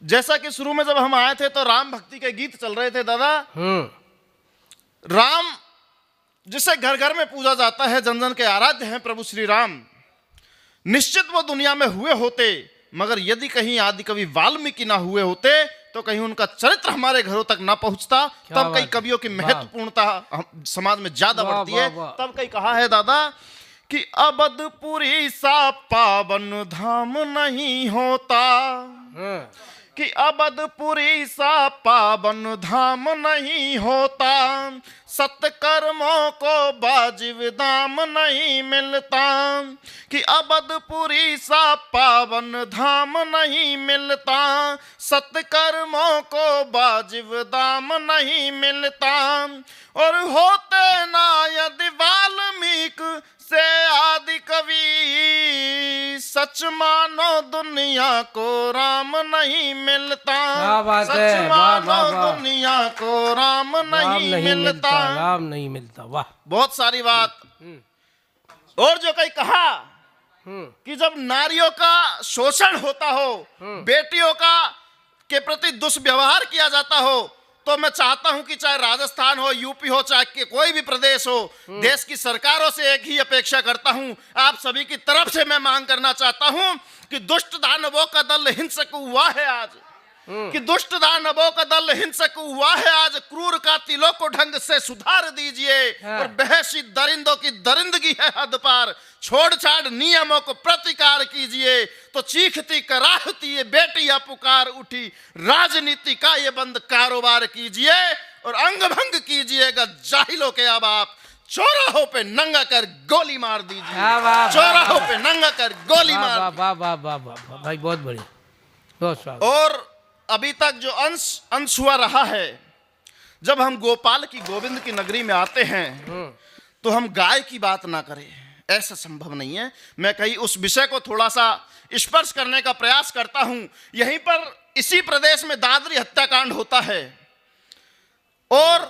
जैसा कि शुरू में जब हम आए थे तो राम भक्ति के गीत चल रहे थे दादा। राम जिसे घर घर में पूजा जाता है, जन जन के आराध्य हैं प्रभु श्री राम। निश्चित वो दुनिया में हुए होते, मगर यदि कहीं आदि कवि वाल्मीकि ना हुए होते तो कहीं उनका चरित्र हमारे घरों तक ना पहुंचता। तब कई कवियों की महत्वपूर्णता समाज में ज्यादा बढ़ती है। तब कई कहा है दादा कि अबदपुरी सा पावन धाम नहीं होता, कि अबदपुरी सा पावन धाम नहीं होता, सत्कर्मों को वाजिब दाम नहीं मिलता, कि अबदपुरी सा पावन धाम नहीं मिलता, सत्कर्मों को वाजिब दाम नहीं मिलता। और होते ना यदि वाल्मीकि से आदि कवि, सच मानो दुनिया को राम नहीं मिलता, सच मानो दुनिया को राम नहीं मिलता, राम नहीं मिलता। वाह, बहुत सारी बात। और जो कहीं कहा कि जब नारियों का शोषण होता हो, बेटियों का के प्रति दुष्व्यवहार किया जाता हो, तो मैं चाहता हूं कि चाहे राजस्थान हो, यूपी हो, चाहे कोई भी प्रदेश हो, देश की सरकारों से एक ही अपेक्षा करता हूं, आप सभी की तरफ से मैं मांग करना चाहता हूं कि दुष्ट दानवों का दल हिंसक हुआ है आज, कि दुष्ट दानवों का दल हिंसक हुआ है आज, क्रूर कातिलों को ढंग से सुधार दीजिए। और बहसी दरिंदों की दरिंदगी है हद पार, छोड़ छाड़ नियमों को प्रतिकार कीजिए। तो चीखती कराहती ये बेटियां पुकार उठी, राजनीति का ये बंद कारोबार कीजिए और अंग भंग कीजिएगा जाहिलों के। अब आप चौराहों पे नंगा कर गोली मार दीजिए, चौराहों पे नंगा कर गोली मार। भाई बहुत बढ़िया, बहुत स्वागत। और अभी तक जो अंश हुआ रहा है, जब हम गोपाल की गोविंद की नगरी में आते हैं तो हम गाय की बात ना करें, ऐसा संभव नहीं है। मैं कहीं उस विषय को थोड़ा सा स्पर्श करने का प्रयास करता हूं। यहीं पर इसी प्रदेश में दादरी हत्याकांड होता है और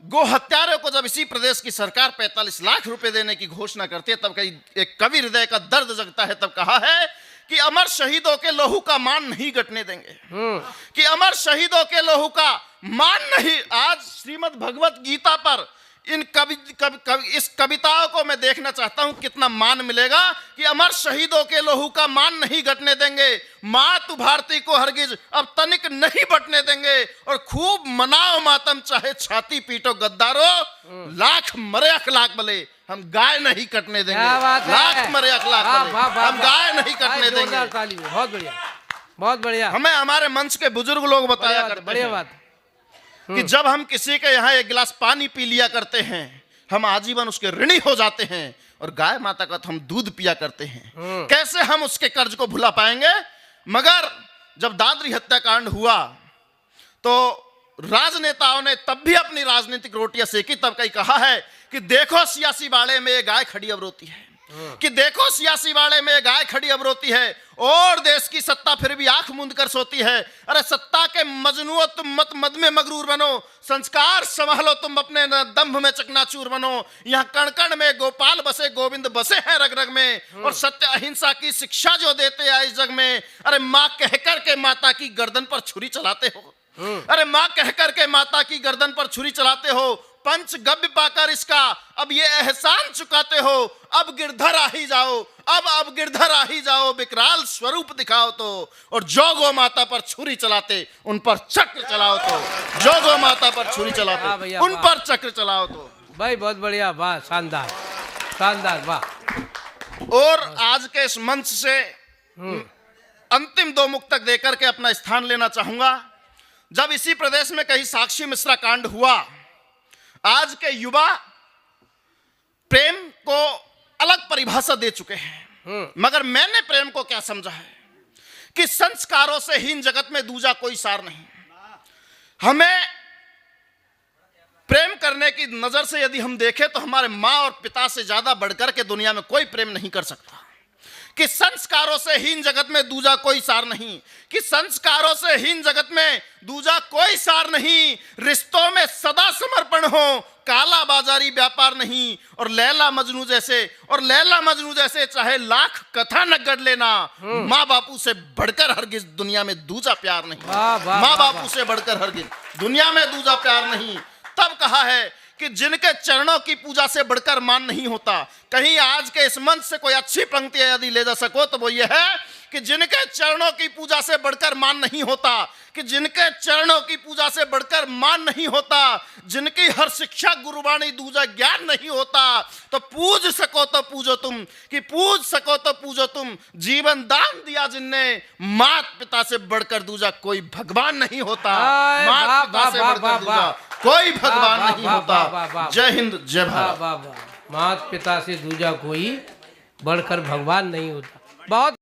गो हत्यारों को जब इसी प्रदेश की सरकार 45 लाख रुपए देने की घोषणा करती है, तब कहीं एक कवि हृदय का दर्द जगता है। तब कहा है कि अमर शहीदों के लहू का मान नहीं घटने देंगे, कि अमर शहीदों के लहू का मान नहीं। आज श्रीमद् भगवत गीता पर इन इस कविताओं को मैं देखना चाहता हूं, कितना मान मिलेगा कि अमर शहीदों के लहू का मान नहीं घटने देंगे, मातु भारती को हरगिज अब तनिक नहीं बटने देंगे, और खूब मनाओ मातम चाहे छाती पीटो गद्दारों, लाख मरे अखलाक भले हम गाय नहीं कटने देंगे, लाख मरे अखलाक भले हम गाय नहीं कटने देंगे। बहुत बढ़िया, बहुत बढ़िया। हमें हमारे मंच के बुजुर्ग लोग बताया करते बढ़िया बात कि जब हम किसी के यहाँ एक गिलास पानी पी लिया करते हैं, हम आजीवन उसके ऋणी हो जाते हैं, और गाय माता का तो हम दूध पिया करते हैं, कैसे हम उसके कर्ज को भुला पाएंगे। मगर जब दादरी हत्याकांड हुआ तो राजनेताओं ने तब भी अपनी राजनीतिक रोटियां सेकी। तब कहीं कहा है कि देखो सियासी बाड़े में गाय खड़ी अब रोती है, कि देखो सियासी बाड़े में गाय खड़ी अब रोती है, और देश की सत्ता फिर भी आंख मूंद कर सोती है। अरे सत्ता के मजनुओं, तुम मत मद में मगरूर बनो, संस्कार संभालो, तुम अपने दंभ में चकनाचूर बनो। यहाँ कण कण में गोपाल बसे, गोविंद बसे हैं रग रग में, और सत्य अहिंसा की शिक्षा जो देते हैं इस जग में। अरे माँ कहकर के माता की गर्दन पर छुरी चलाते हो, अरे माँ कहकर के माता की गर्दन पर छुरी चलाते हो, पंच गव्य पाकर इसका अब ये एहसान चुकाते हो। अब गिरधर आ ही जाओ, अब गिरधर आ ही जाओ, विकराल स्वरूप दिखाओ तो, और जो गो माता पर छुरी चलाते उन पर चक्र चलाओ तो, जो गो माता पर छुरी चलाते उन पर चक्र चलाओ तो। भाई बहुत बढ़िया, वाह, शानदार शानदार, वाह। और आज के इस मंच से अंतिम दो मुक्तक देकर के अपना स्थान लेना चाहूंगा। जब इसी प्रदेश में कहीं साक्षी मिश्रा कांड हुआ, आज के युवा प्रेम को अलग परिभाषा दे चुके हैं, मगर मैंने प्रेम को क्या समझा है कि संस्कारों से हीन जगत में दूजा कोई सार नहीं। हमें प्रेम करने की नजर से यदि हम देखें तो हमारे माँ और पिता से ज्यादा बढ़कर के दुनिया में कोई प्रेम नहीं कर सकता, कि संस्कारों से हीन जगत में दूजा कोई सार नहीं, कि संस्कारों से हीन जगत में दूजा कोई सार नहीं। रिश्तों में सदा समर्पण हो, काला बाजारी व्यापार नहीं। और लैला मजनू जैसे चाहे लाख कथा न गढ़ लेना, माँ बापू से बढ़कर हरगिज दुनिया में दूजा प्यार नहीं। वाह, वाह, माँ वाह, बापू से बढ़कर हरगिज दुनिया में दूजा प्यार नहीं। तब कहा है कि जिनके चरणों की पूजा से बढ़कर मान नहीं होता। कहीं आज के इस मंच से कोई अच्छी पंक्ति यदि ले जा सको तो वो ये है कि जिनके चरणों की पूजा से बढ़कर मान नहीं होता, कि जिनके चरणों की पूजा से बढ़कर मान नहीं होता, जिनकी हर शिक्षा गुरुवाणी दूजा ज्ञान नहीं होता, तो पूज सको तो पूजो तुम, कि पूज सको तो पूजो तुम। जीवन दान दिया जिनने, मात पिता से बढ़कर दूजा कोई भगवान नहीं होता। मात पिता से बढ़कर दूजा कोई भगवान नहीं होता। जय हिंद, जय भारत। मात पिता से दूजा कोई बढ़कर भगवान नहीं होता। बहुत